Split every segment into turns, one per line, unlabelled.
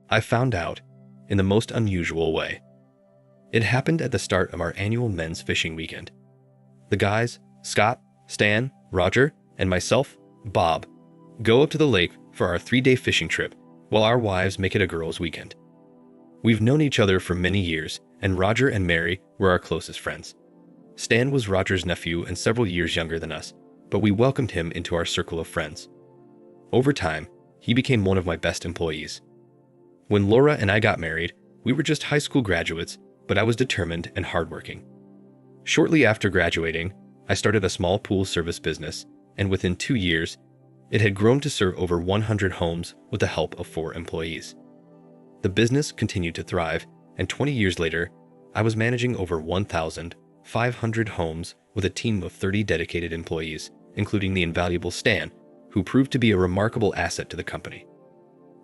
I found out in the most unusual way. It happened at the start of our annual men's fishing weekend. The guys, Scott, Stan, Roger, and myself, Bob, go up to the lake for our 3-day fishing trip while our wives make it a girls' weekend. We've known each other for many years, and Roger and Mary were our closest friends. Stan was Roger's nephew and several years younger than us, but we welcomed him into our circle of friends. Over time, he became one of my best employees. When Laura and I got married, we were just high school graduates, but I was determined and hardworking. Shortly after graduating, I started a small pool service business, and within 2 years, it had grown to serve over 100 homes with the help of 4 employees. The business continued to thrive, and 20 years later, I was managing over 1,500 homes with a team of 30 dedicated employees, including the invaluable Stan, who proved to be a remarkable asset to the company.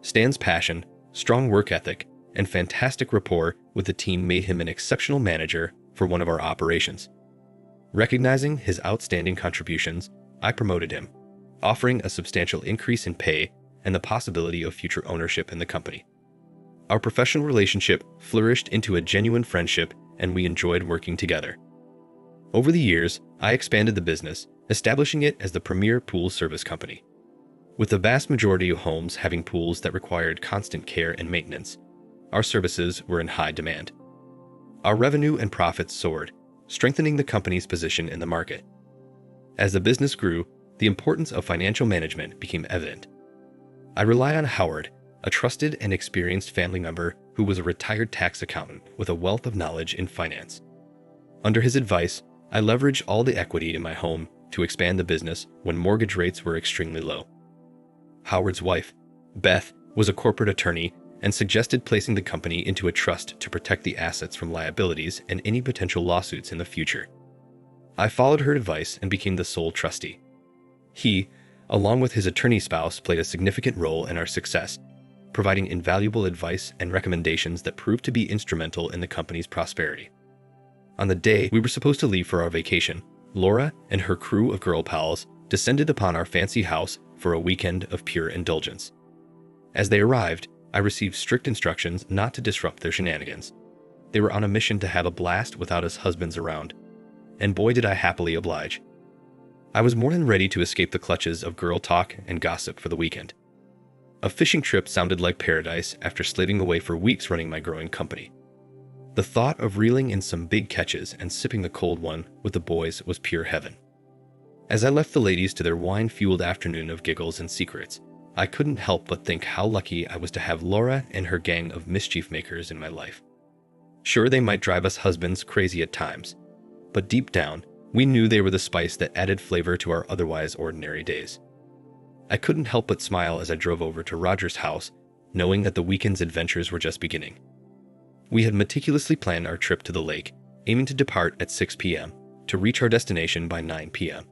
Stan's passion, strong work ethic, and fantastic rapport with the team made him an exceptional manager for one of our operations. Recognizing his outstanding contributions, I promoted him, offering a substantial increase in pay and the possibility of future ownership in the company. Our professional relationship flourished into a genuine friendship, and we enjoyed working together. Over the years, I expanded the business, establishing it as the premier pool service company. With the vast majority of homes having pools that required constant care and maintenance, our services were in high demand. Our revenue and profits soared, strengthening the company's position in the market. As the business grew, the importance of financial management became evident. I rely on Howard, a trusted and experienced family member who was a retired tax accountant with a wealth of knowledge in finance. Under his advice, I leveraged all the equity in my home to expand the business when mortgage rates were extremely low. Howard's wife, Beth, was a corporate attorney and suggested placing the company into a trust to protect the assets from liabilities and any potential lawsuits in the future. I followed her advice and became the sole trustee. He, along with his attorney spouse, played a significant role in our success, providing invaluable advice and recommendations that proved to be instrumental in the company's prosperity. On the day we were supposed to leave for our vacation, Laura and her crew of girl pals descended upon our fancy house for a weekend of pure indulgence. As they arrived, I received strict instructions not to disrupt their shenanigans. They were on a mission to have a blast without us husbands around, and boy did I happily oblige. I was more than ready to escape the clutches of girl talk and gossip for the weekend. A fishing trip sounded like paradise after slaving away for weeks running my growing company. The thought of reeling in some big catches and sipping the cold one with the boys was pure heaven. As I left the ladies to their wine-fueled afternoon of giggles and secrets, I couldn't help but think how lucky I was to have Laura and her gang of mischief makers in my life. Sure, they might drive us husbands crazy at times, but deep down, we knew they were the spice that added flavor to our otherwise ordinary days. I couldn't help but smile as I drove over to Roger's house, knowing that the weekend's adventures were just beginning. We had meticulously planned our trip to the lake, aiming to depart at 6 p.m. to reach our destination by 9 p.m.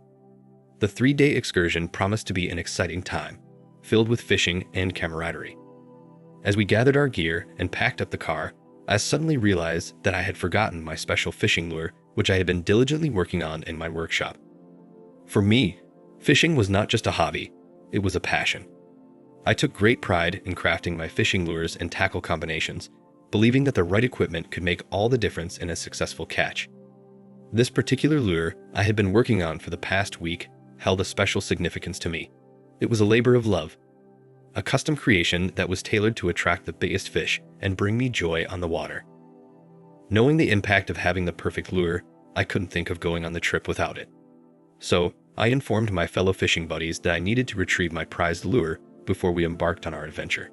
The 3-day excursion promised to be an exciting time, filled with fishing and camaraderie. As we gathered our gear and packed up the car, I suddenly realized that I had forgotten my special fishing lure, which I had been diligently working on in my workshop. For me, fishing was not just a hobby, it was a passion. I took great pride in crafting my fishing lures and tackle combinations, believing that the right equipment could make all the difference in a successful catch. This particular lure I had been working on for the past week held a special significance to me. It was a labor of love, a custom creation that was tailored to attract the biggest fish and bring me joy on the water. Knowing the impact of having the perfect lure, I couldn't think of going on the trip without it. So, I informed my fellow fishing buddies that I needed to retrieve my prized lure before we embarked on our adventure.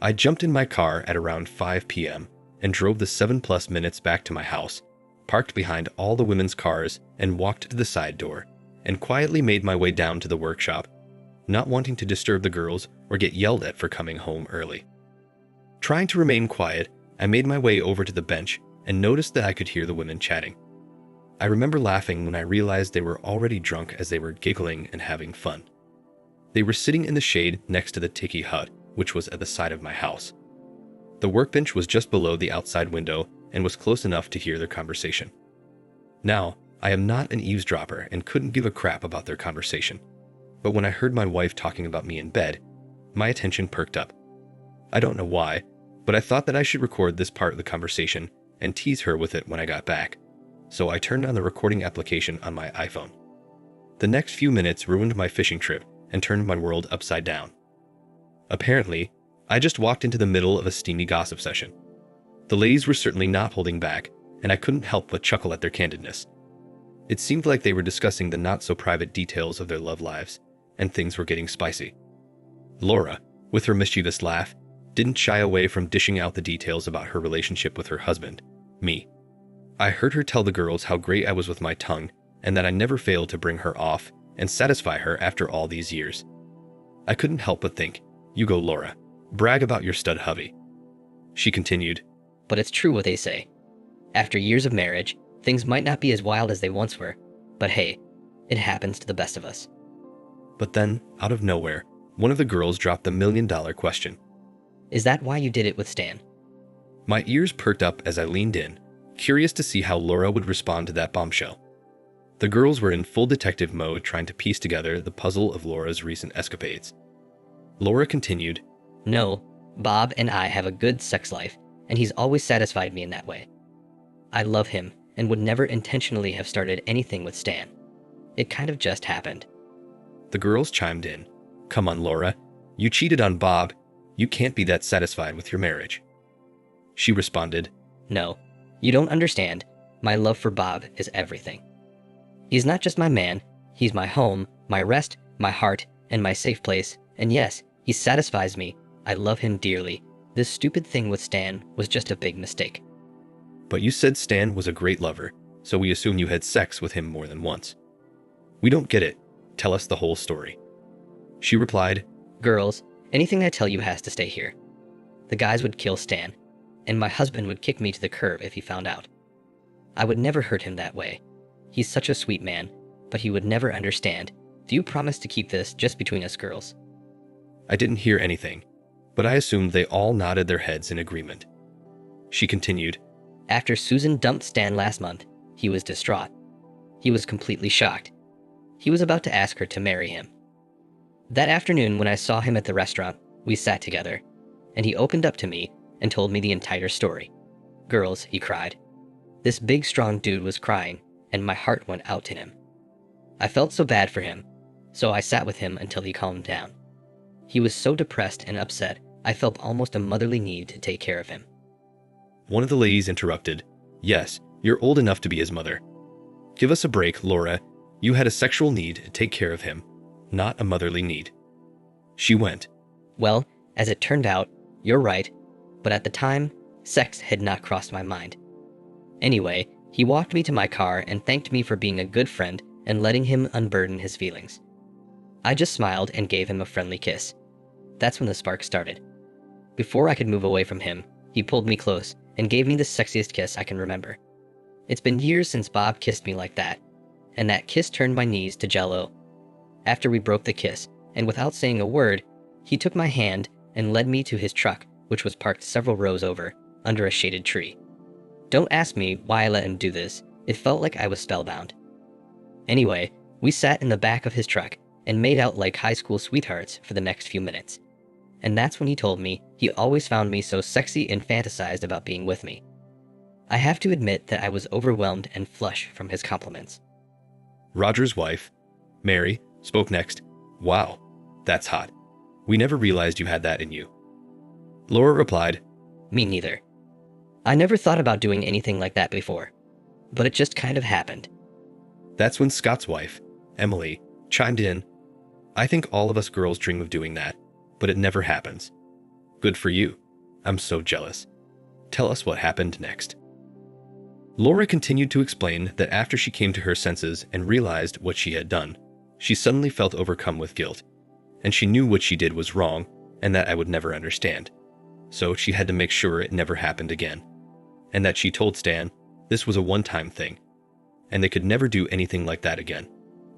I jumped in my car at around 5 p.m. and drove the 7+ minutes back to my house, parked behind all the women's cars and walked to the side door, and quietly made my way down to the workshop, not wanting to disturb the girls or get yelled at for coming home early. Trying to remain quiet, I made my way over to the bench and noticed that I could hear the women chatting. I remember laughing when I realized they were already drunk as they were giggling and having fun. They were sitting in the shade next to the tiki hut, which was at the side of my house. The workbench was just below the outside window and was close enough to hear their conversation. Now, I am not an eavesdropper and couldn't give a crap about their conversation, but when I heard my wife talking about me in bed, my attention perked up. I don't know why, but I thought that I should record this part of the conversation and tease her with it when I got back. So I turned on the recording application on my iPhone. The next few minutes ruined my fishing trip and turned my world upside down. Apparently, I just walked into the middle of a steamy gossip session. The ladies were certainly not holding back, and I couldn't help but chuckle at their candidness. It seemed like they were discussing the not-so-private details of their love lives, and things were getting spicy. Laura, with her mischievous laugh, didn't shy away from dishing out the details about her relationship with her husband, me. I heard her tell the girls how great I was with my tongue, and that I never failed to bring her off and satisfy her after all these years. I couldn't help but think, you go Laura, brag about your stud hubby. She continued,
But it's true what they say. After years of marriage, things might not be as wild as they once were, but hey, it happens to the best of us.
But then, out of nowhere, one of the girls dropped the million-dollar question.
Is that why you did it with Stan?
My ears perked up as I leaned in, curious to see how Laura would respond to that bombshell. The girls were in full detective mode trying to piece together the puzzle of Laura's recent escapades. Laura continued,
No, Bob and I have a good sex life, and he's always satisfied me in that way. I love him and would never intentionally have started anything with Stan. It kind of just happened.
The girls chimed in. Come on, Laura. You cheated on Bob. You can't be that satisfied with your marriage. She responded,
No, you don't understand. My love for Bob is everything. He's not just my man, he's my home, my rest, my heart, and my safe place. And yes, he satisfies me. I love him dearly. This stupid thing with Stan was just a big mistake.
But you said Stan was a great lover, so we assume you had sex with him more than once. We don't get it. Tell us the whole story. She replied,
Girls, anything I tell you has to stay here. The guys would kill Stan, and my husband would kick me to the curb if he found out. I would never hurt him that way. He's such a sweet man, but he would never understand. Do you promise to keep this just between us girls?
I didn't hear anything, but I assumed they all nodded their heads in agreement. She continued,
After Susan dumped Stan last month, he was distraught. He was completely shocked. He was about to ask her to marry him. That afternoon when I saw him at the restaurant, we sat together, and he opened up to me and told me the entire story. Girls, he cried. This big strong dude was crying, and my heart went out to him. I felt so bad for him, so I sat with him until he calmed down. He was so depressed and upset, I felt almost a motherly need to take care of him.
One of the ladies interrupted, Yes, you're old enough to be his mother. Give us a break, Laura. You had a sexual need to take care of him, not a motherly need. She went,
Well, as it turned out, you're right, but at the time, sex had not crossed my mind. Anyway, he walked me to my car and thanked me for being a good friend and letting him unburden his feelings. I just smiled and gave him a friendly kiss. That's when the spark started. Before I could move away from him, he pulled me close and gave me the sexiest kiss I can remember. It's been years since Bob kissed me like that, and that kiss turned my knees to jello. After we broke the kiss, and without saying a word, he took my hand and led me to his truck, which was parked several rows over, under a shaded tree. Don't ask me why I let him do this. It felt like I was spellbound. Anyway, we sat in the back of his truck and made out like high school sweethearts for the next few minutes. And that's when he told me he always found me so sexy and fantasized about being with me. I have to admit that I was overwhelmed and flush from his compliments.
Roger's wife, Mary, spoke next. Wow, that's hot. We never realized you had that in you. Laura replied,
Me neither. I never thought about doing anything like that before, but it just kind of happened.
That's when Scott's wife, Emily, chimed in. I think all of us girls dream of doing that, but it never happens. Good for you. I'm so jealous. Tell us what happened next. Laura continued to explain that after she came to her senses and realized what she had done, she suddenly felt overcome with guilt, and she knew what she did was wrong and that I would never understand. So she had to make sure it never happened again, and that she told Stan this was a one-time thing, and they could never do anything like that again.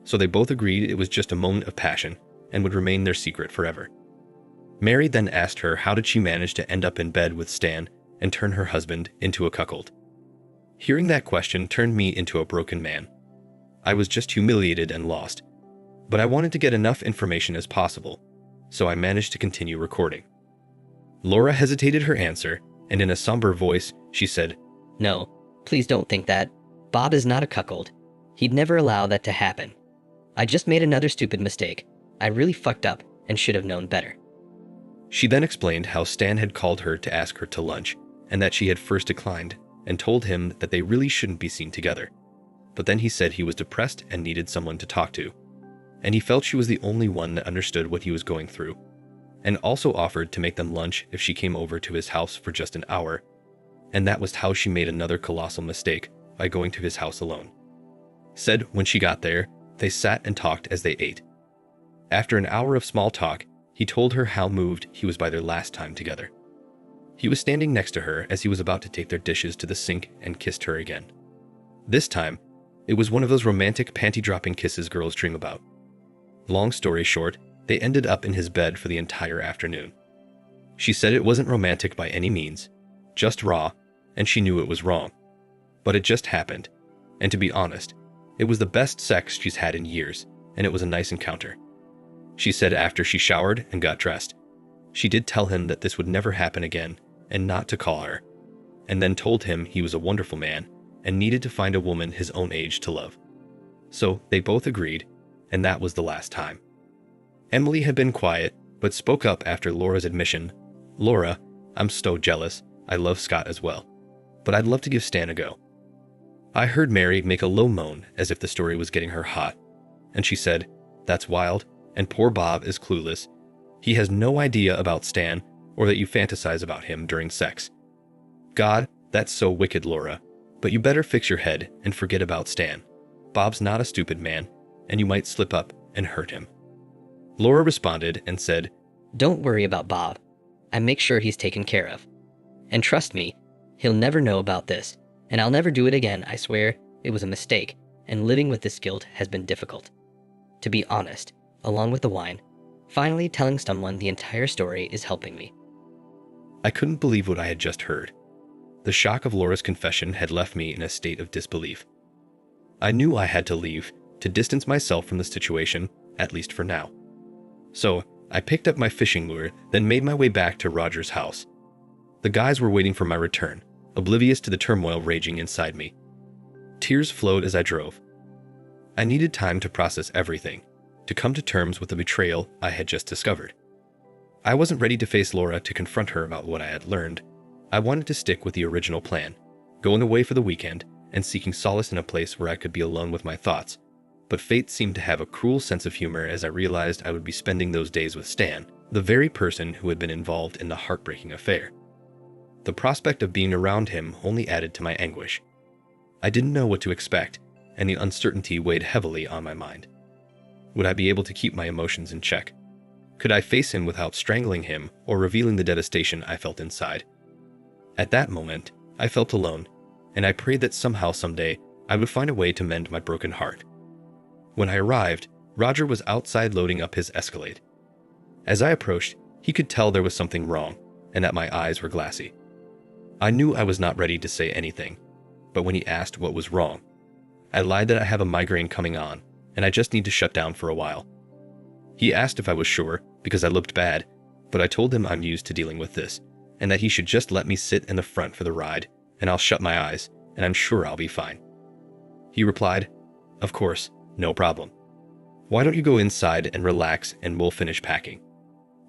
So they both agreed it was just a moment of passion and would remain their secret forever. Mary then asked her how did she manage to end up in bed with Stan and turn her husband into a cuckold. Hearing that question turned me into a broken man. I was just humiliated and lost, but I wanted to get enough information as possible, so I managed to continue recording. Laura hesitated her answer, and in a somber voice, she said,
No, please don't think that. Bob is not a cuckold. He'd never allow that to happen. I just made another stupid mistake. I really fucked up and should have known better.
She then explained how Stan had called her to ask her to lunch, and that she had first declined, and told him that they really shouldn't be seen together. But then he said he was depressed and needed someone to talk to, and he felt she was the only one that understood what he was going through, and also offered to make them lunch if she came over to his house for just an hour, and that was how she made another colossal mistake by going to his house alone. Said when she got there, they sat and talked as they ate. After an hour of small talk, he told her how moved he was by their last time together. He was standing next to her as he was about to take their dishes to the sink and kissed her again. This time, it was one of those romantic panty-dropping kisses girls dream about. Long story short, they ended up in his bed for the entire afternoon. She said it wasn't romantic by any means, just raw, and she knew it was wrong. But it just happened, and to be honest, it was the best sex she's had in years, and it was a nice encounter. She said after she showered and got dressed, she did tell him that this would never happen again and not to call her, and then told him he was a wonderful man and needed to find a woman his own age to love. So they both agreed, and that was the last time. Emily had been quiet, but spoke up after Laura's admission. Laura, I'm so jealous. I love Scott as well, but I'd love to give Stan a go. I heard Mary make a low moan as if the story was getting her hot, and she said, That's wild, and poor Bob is clueless. He has no idea about Stan or that you fantasize about him during sex. God, that's so wicked, Laura, but you better fix your head and forget about Stan. Bob's not a stupid man, and you might slip up and hurt him. Laura responded and said,
Don't worry about Bob. I make sure he's taken care of. And trust me, he'll never know about this, and I'll never do it again, I swear. It was a mistake, and living with this guilt has been difficult. To be honest, along with the wine, finally telling someone the entire story is helping me.
I couldn't believe what I had just heard. The shock of Laura's confession had left me in a state of disbelief. I knew I had to leave, to distance myself from the situation, at least for now. So, I picked up my fishing lure, then made my way back to Roger's house. The guys were waiting for my return, oblivious to the turmoil raging inside me. Tears flowed as I drove. I needed time to process everything, to come to terms with the betrayal I had just discovered. I wasn't ready to face Laura to confront her about what I had learned. I wanted to stick with the original plan, going away for the weekend and seeking solace in a place where I could be alone with my thoughts. But fate seemed to have a cruel sense of humor as I realized I would be spending those days with Stan, the very person who had been involved in the heartbreaking affair. The prospect of being around him only added to my anguish. I didn't know what to expect, and the uncertainty weighed heavily on my mind. Would I be able to keep my emotions in check? Could I face him without strangling him or revealing the devastation I felt inside? At that moment, I felt alone, and I prayed that somehow someday I would find a way to mend my broken heart. When I arrived, Roger was outside loading up his Escalade. As I approached, he could tell there was something wrong, and that my eyes were glassy. I knew I was not ready to say anything, but when he asked what was wrong, I lied that I have a migraine coming on, and I just need to shut down for a while. He asked if I was sure, because I looked bad, but I told him I'm used to dealing with this, and that he should just let me sit in the front for the ride, and I'll shut my eyes, and I'm sure I'll be fine. He replied, Of course, no problem. Why don't you go inside and relax and we'll finish packing.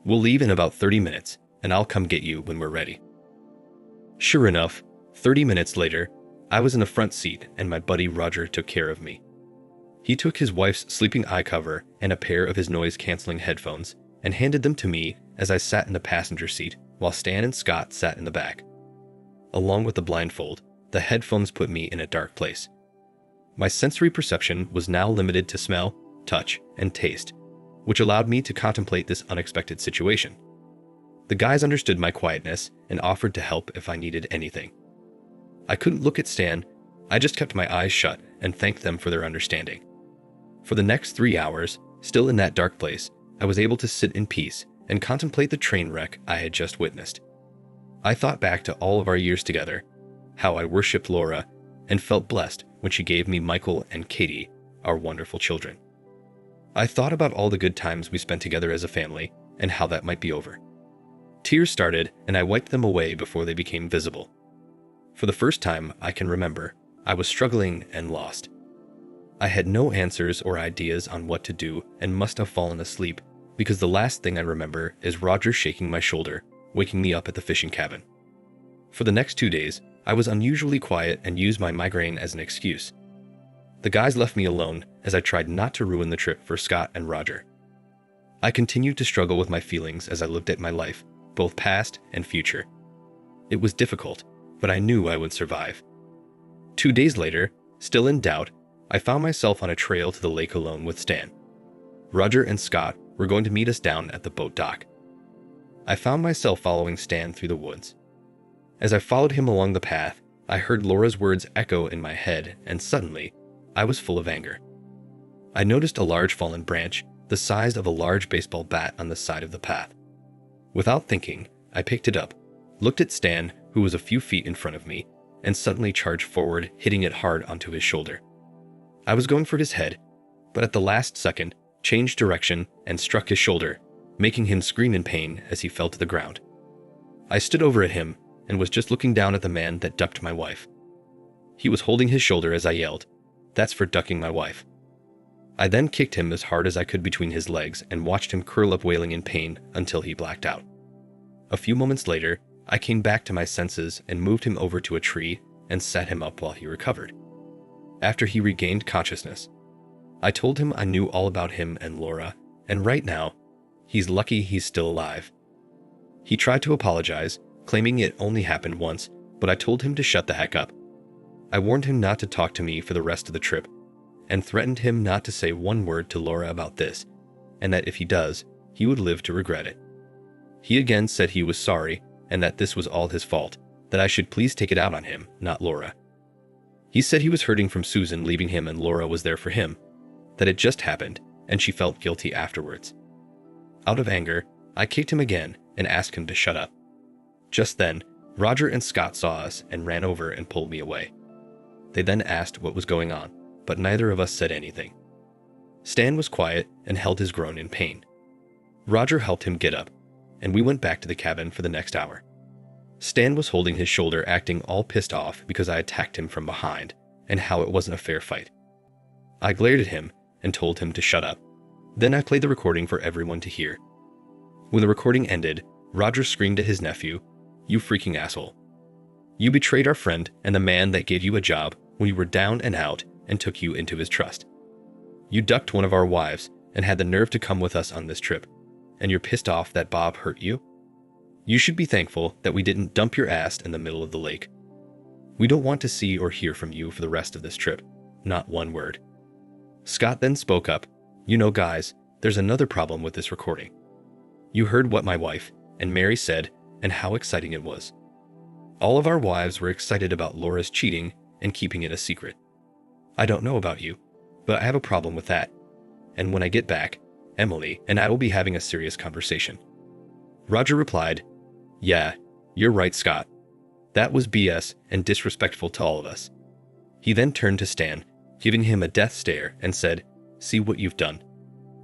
We'll leave in about 30 minutes, and I'll come get you when we're ready. Sure enough, 30 minutes later, I was in the front seat and my buddy Roger took care of me. He took his wife's sleeping eye cover and a pair of his noise-canceling headphones and handed them to me as I sat in the passenger seat while Stan and Scott sat in the back. Along with the blindfold, the headphones put me in a dark place. My sensory perception was now limited to smell, touch, and taste, which allowed me to contemplate this unexpected situation. The guys understood my quietness and offered to help if I needed anything. I couldn't look at Stan. I just kept my eyes shut and thanked them for their understanding. For the next 3 hours, still in that dark place, I was able to sit in peace and contemplate the train wreck I had just witnessed. I thought back to all of our years together, how I worshipped Laura, and felt blessed when she gave me Michael and Katie, our wonderful children. I thought about all the good times we spent together as a family and how that might be over. Tears started, and I wiped them away before they became visible. For the first time I can remember, I was struggling and lost. I had no answers or ideas on what to do and must have fallen asleep, because the last thing I remember is Roger shaking my shoulder, waking me up at the fishing cabin. For the next 2 days, I was unusually quiet and used my migraine as an excuse. The guys left me alone as I tried not to ruin the trip for Scott and Roger. I continued to struggle with my feelings as I looked at my life, both past and future. It was difficult, but I knew I would survive. 2 days later, still in doubt, I found myself on a trail to the lake alone with Stan. Roger and Scott were going to meet us down at the boat dock. I found myself following Stan through the woods. As I followed him along the path, I heard Laura's words echo in my head, and suddenly, I was full of anger. I noticed a large fallen branch, the size of a large baseball bat, on the side of the path. Without thinking, I picked it up, looked at Stan, who was a few feet in front of me, and suddenly charged forward, hitting it hard onto his shoulder. I was going for his head, but at the last second, changed direction and struck his shoulder, making him scream in pain as he fell to the ground. I stood over at him and was just looking down at the man that ducked my wife. He was holding his shoulder as I yelled, "That's for ducking my wife." I then kicked him as hard as I could between his legs and watched him curl up wailing in pain until he blacked out. A few moments later, I came back to my senses and moved him over to a tree and set him up while he recovered. After he regained consciousness, I told him I knew all about him and Laura, and right now, he's lucky he's still alive. He tried to apologize, claiming it only happened once, but I told him to shut the heck up. I warned him not to talk to me for the rest of the trip, and threatened him not to say one word to Laura about this, and that if he does, he would live to regret it. He again said he was sorry, and that this was all his fault, that I should please take it out on him, not Laura. He said he was hurting from Susan leaving him and Laura was there for him, that it just happened, and she felt guilty afterwards. Out of anger, I kicked him again and asked him to shut up. Just then, Roger and Scott saw us and ran over and pulled me away. They then asked what was going on, but neither of us said anything. Stan was quiet and held his groin in pain. Roger helped him get up, and we went back to the cabin for the next hour. Stan was holding his shoulder, acting all pissed off because I attacked him from behind and how it wasn't a fair fight. I glared at him and told him to shut up. Then I played the recording for everyone to hear. When the recording ended, Roger screamed at his nephew, "You freaking asshole. You betrayed our friend and the man that gave you a job when you were down and out and took you into his trust. You ducked one of our wives and had the nerve to come with us on this trip, and you're pissed off that Bob hurt you? You should be thankful that we didn't dump your ass in the middle of the lake. We don't want to see or hear from you for the rest of this trip. Not one word." Scott then spoke up, "You know, guys, there's another problem with this recording. You heard what my wife and Mary said and how exciting it was. All of our wives were excited about Laura's cheating and keeping it a secret. I don't know about you, but I have a problem with that. And when I get back, Emily and I will be having a serious conversation." Roger replied, "Yeah, you're right, Scott. That was BS and disrespectful to all of us." He then turned to Stan, giving him a death stare, and said, "See what you've done.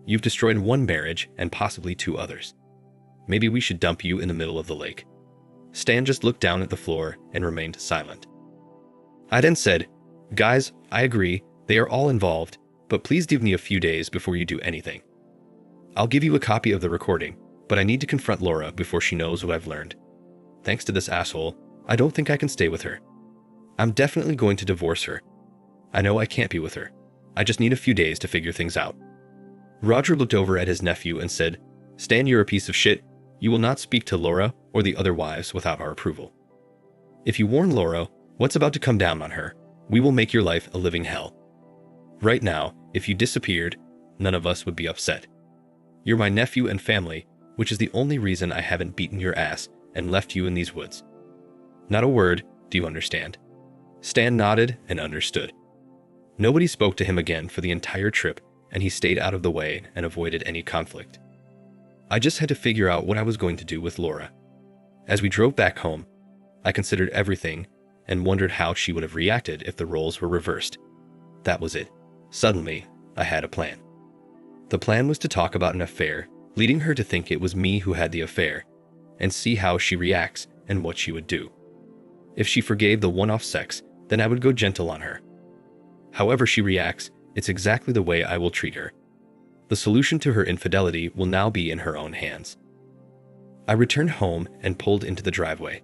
You've destroyed one marriage and possibly 2 others. Maybe we should dump you in the middle of the lake." Stan just looked down at the floor and remained silent. I then said, "Guys, I agree, they are all involved, but please give me a few days before you do anything. I'll give you a copy of the recording, but I need to confront Laura before she knows what I've learned. Thanks to this asshole, I don't think I can stay with her. I'm definitely going to divorce her. I know I can't be with her. I just need a few days to figure things out." Roger looked over at his nephew and said, "Stan, you're a piece of shit. You will not speak to Laura or the other wives without our approval. If you warn Laura what's about to come down on her, we will make your life a living hell. Right now, if you disappeared, none of us would be upset. You're my nephew and family, which is the only reason I haven't beaten your ass and left you in these woods. Not a word, do you understand?" Stan nodded and understood. Nobody spoke to him again for the entire trip, and he stayed out of the way and avoided any conflict. I just had to figure out what I was going to do with Laura. As we drove back home, I considered everything and wondered how she would have reacted if the roles were reversed. That was it. Suddenly, I had a plan. The plan was to talk about an affair, leading her to think it was me who had the affair, and see how she reacts and what she would do. If she forgave the one-off sex, then I would go gentle on her. However she reacts, it's exactly the way I will treat her. The solution to her infidelity will now be in her own hands. I returned home and pulled into the driveway.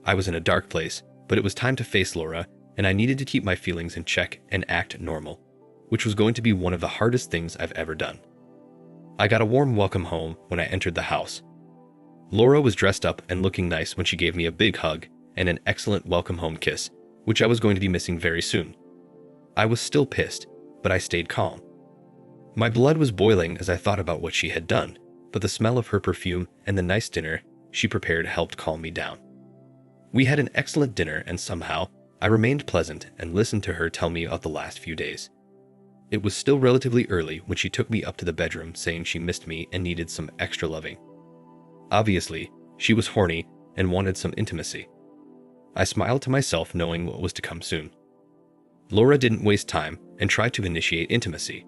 I was in a dark place, but it was time to face Laura, and I needed to keep my feelings in check and act normal, which was going to be one of the hardest things I've ever done. I got a warm welcome home when I entered the house. Laura was dressed up and looking nice when she gave me a big hug and an excellent welcome home kiss, which I was going to be missing very soon. I was still pissed, but I stayed calm. My blood was boiling as I thought about what she had done, but the smell of her perfume and the nice dinner she prepared helped calm me down. We had an excellent dinner, and somehow I remained pleasant and listened to her tell me of the last few days. It was still relatively early when she took me up to the bedroom saying she missed me and needed some extra loving. Obviously, she was horny and wanted some intimacy. I smiled to myself knowing what was to come soon. Laura didn't waste time and tried to initiate intimacy,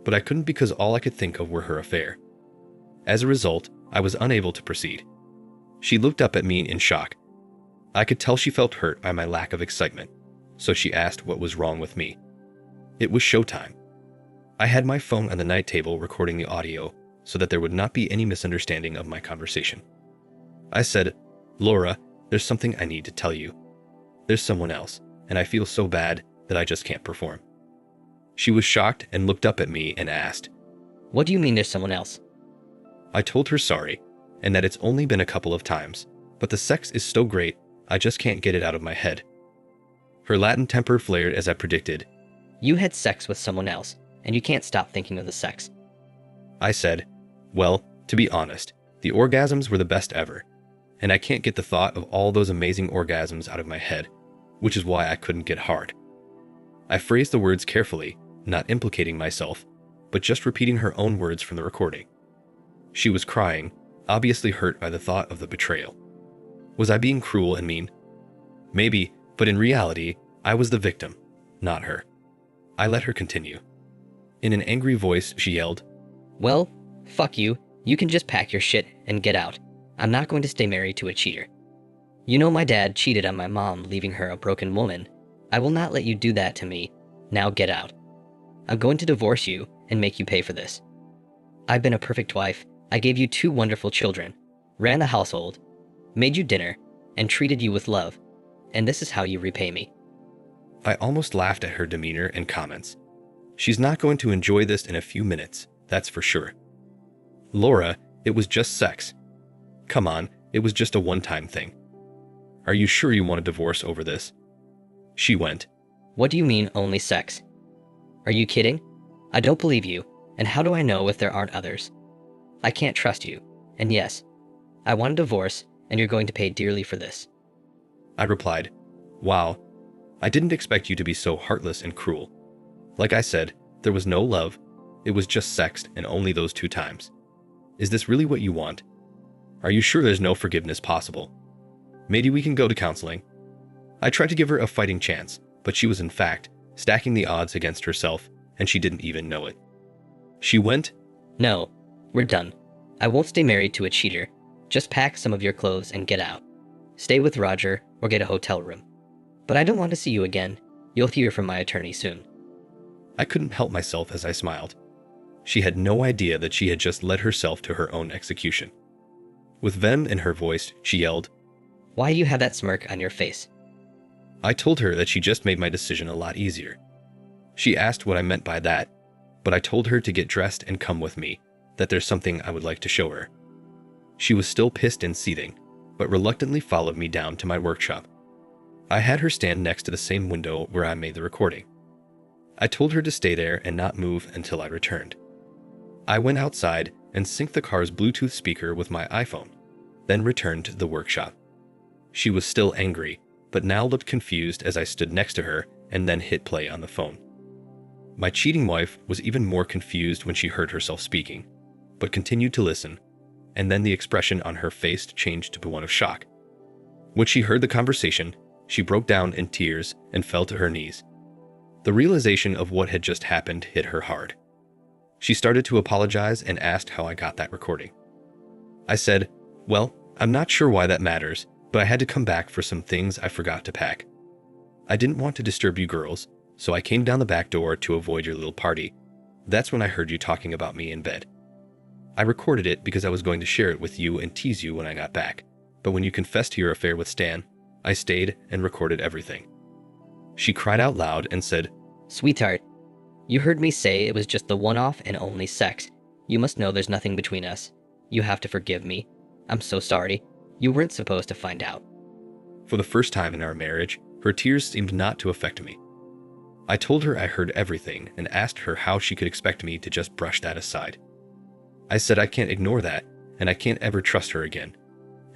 but I couldn't because all I could think of were her affair. As a result, I was unable to proceed. She looked up at me in shock. I could tell she felt hurt by my lack of excitement, so she asked what was wrong with me. It was showtime. I had my phone on the night table recording the audio so that there would not be any misunderstanding of my conversation. I said, "Laura, there's something I need to tell you. There's someone else, and I feel so bad that I just can't perform." She was shocked and looked up at me and asked,
"What do you mean there's someone else?"
I told her sorry, and that it's only been a couple of times, but the sex is so great, I just can't get it out of my head. Her Latin temper flared as I predicted.
"You had sex with someone else, and you can't stop thinking of the sex."
I said, "Well, to be honest, the orgasms were the best ever, and I can't get the thought of all those amazing orgasms out of my head, which is why I couldn't get hard." I phrased the words carefully, not implicating myself, but just repeating her own words from the recording. She was crying, obviously hurt by the thought of the betrayal. Was I being cruel and mean? Maybe, but in reality, I was the victim, not her. I let her continue. In an angry voice, she yelled,
"Well, fuck you. You can just pack your shit and get out. I'm not going to stay married to a cheater. You know my dad cheated on my mom, leaving her a broken woman. I will not let you do that to me. Now get out. I'm going to divorce you and make you pay for this. I've been a perfect wife. I gave you 2 wonderful children, ran the household, made you dinner, and treated you with love. And this is how you repay me."
I almost laughed at her demeanor and comments. She's not going to enjoy this in a few minutes, that's for sure. "Laura, it was just sex. Come on, it was just a one-time thing. Are you sure you want a divorce over this?" She went,
"What do you mean only sex? Are you kidding? I don't believe you, and how do I know if there aren't others? I can't trust you, and yes, I want a divorce, and you're going to pay dearly for this."
I replied, "Wow, I didn't expect you to be so heartless and cruel. Like I said, there was no love, it was just sex and only those 2 times. Is this really what you want? Are you sure there's no forgiveness possible? Maybe we can go to counseling." I tried to give her a fighting chance, but she was in fact stacking the odds against herself, and she didn't even know it. She went,
"No, we're done. I won't stay married to a cheater. Just pack some of your clothes and get out. Stay with Roger or get a hotel room. But I don't want to see you again. You'll hear from my attorney soon."
I couldn't help myself as I smiled. She had no idea that she had just led herself to her own execution. With venom in her voice, she yelled,
"Why do you have that smirk on your face?"
I told her that she just made my decision a lot easier. She asked what I meant by that, but I told her to get dressed and come with me, that there's something I would like to show her. She was still pissed and seething, but reluctantly followed me down to my workshop. I had her stand next to the same window where I made the recording. I told her to stay there and not move until I returned. I went outside and synced the car's Bluetooth speaker with my iPhone, then returned to the workshop. She was still angry, but now looked confused as I stood next to her and then hit play on the phone. My cheating wife was even more confused when she heard herself speaking, but continued to listen, and then the expression on her face changed to one of shock. When she heard the conversation, she broke down in tears and fell to her knees. The realization of what had just happened hit her hard. She started to apologize and asked how I got that recording. I said, "Well, I'm not sure why that matters, but I had to come back for some things I forgot to pack. I didn't want to disturb you girls, so I came down the back door to avoid your little party. That's when I heard you talking about me in bed. I recorded it because I was going to share it with you and tease you when I got back, but when you confessed to your affair with Stan, I stayed and recorded everything. She cried out loud and said,
Sweetheart, you heard me say it was just the one-off and only sex. You must know there's nothing between us. You have to forgive me. I'm so sorry. You weren't supposed to find out.
For the first time in our marriage, her tears seemed not to affect me. I told her I heard everything and asked her how she could expect me to just brush that aside. I said I can't ignore that, and I can't ever trust her again,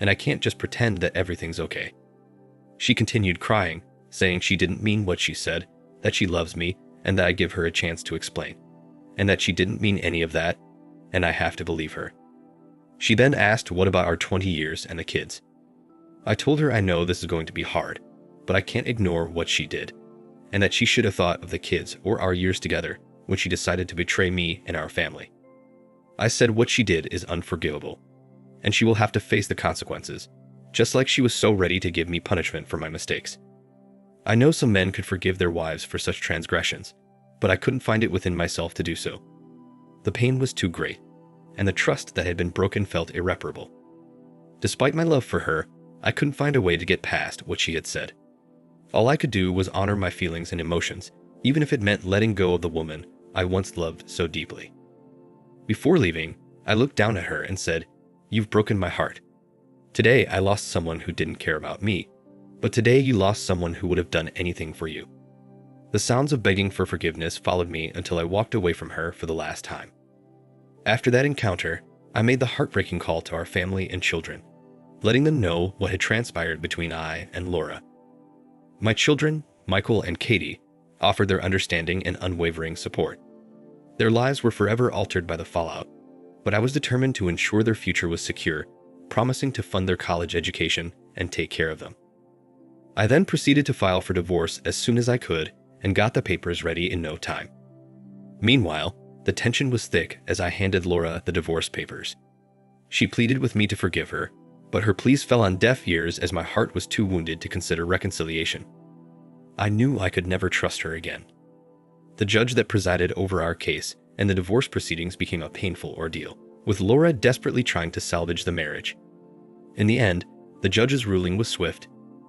and I can't just pretend that everything's okay. She continued crying, saying she didn't mean what she said, that she loves me, and that I give her a chance to explain, and that she didn't mean any of that, and I have to believe her. She then asked what about our 20 years and the kids. I told her I know this is going to be hard, but I can't ignore what she did, and that she should have thought of the kids or our years together when she decided to betray me and our family. I said what she did is unforgivable, and she will have to face the consequences, just like she was so ready to give me punishment for my mistakes. I know some men could forgive their wives for such transgressions, but I couldn't find it within myself to do so. The pain was too great, and the trust that had been broken felt irreparable. Despite my love for her, I couldn't find a way to get past what she had said. All I could do was honor my feelings and emotions, even if it meant letting go of the woman I once loved so deeply. Before leaving, I looked down at her and said, "You've broken my heart. Today I lost someone who didn't care about me, but today you lost someone who would have done anything for you." The sounds of begging for forgiveness followed me until I walked away from her for the last time. After that encounter, I made the heartbreaking call to our family and children, letting them know what had transpired between I and Laura. My children, Michael and Katie, offered their understanding and unwavering support. Their lives were forever altered by the fallout, but I was determined to ensure their future was secure, promising to fund their college education and take care of them. I then proceeded to file for divorce as soon as I could and got the papers ready in no time. Meanwhile, the tension was thick as I handed Laura the divorce papers. She pleaded with me to forgive her, but her pleas fell on deaf ears as my heart was too wounded to consider reconciliation. I knew I could never trust her again. The judge that presided over our case and the divorce proceedings became a painful ordeal, with Laura desperately trying to salvage the marriage. In the end, the judge's ruling was swift,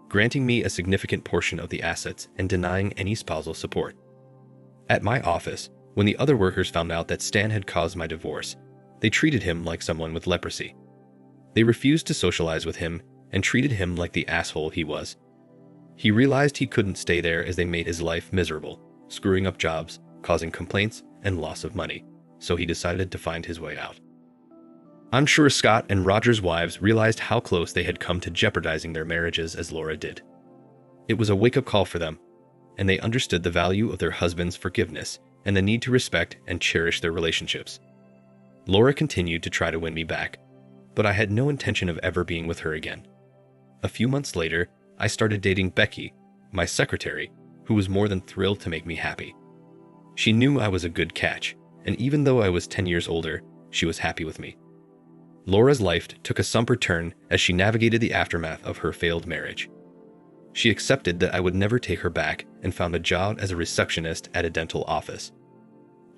granting me a significant portion of the assets and denying any spousal support. At my office, when the other workers found out that Stan had caused my divorce, they treated him like someone with leprosy. They refused to socialize with him and treated him like the asshole he was. He realized he couldn't stay there as they made his life miserable, screwing up jobs, causing complaints, and loss of money, so he decided to find his way out. I'm sure Scott and Roger's wives realized how close they had come to jeopardizing their marriages as Laura did. It was a wake-up call for them, and they understood the value of their husband's forgiveness and the need to respect and cherish their relationships. Laura continued to try to win me back, but I had no intention of ever being with her again. A few months later, I started dating Becky, my secretary, who was more than thrilled to make me happy. She knew I was a good catch, and even though I was 10 years older, she was happy with me. Laura's life took a somber turn as she navigated the aftermath of her failed marriage. She accepted that I would never take her back and found a job as a receptionist at a dental office.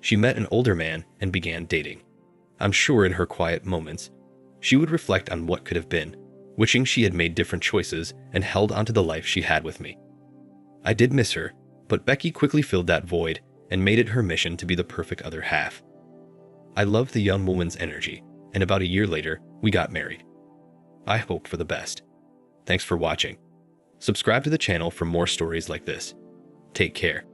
She met an older man and began dating. I'm sure in her quiet moments, she would reflect on what could have been, wishing she had made different choices and held onto the life she had with me. I did miss her, but Becky quickly filled that void and made it her mission to be the perfect other half. I loved the young woman's energy, and about a year later, we got married. I hope for the best. Thanks for watching. Subscribe to the channel for more stories like this. Take care.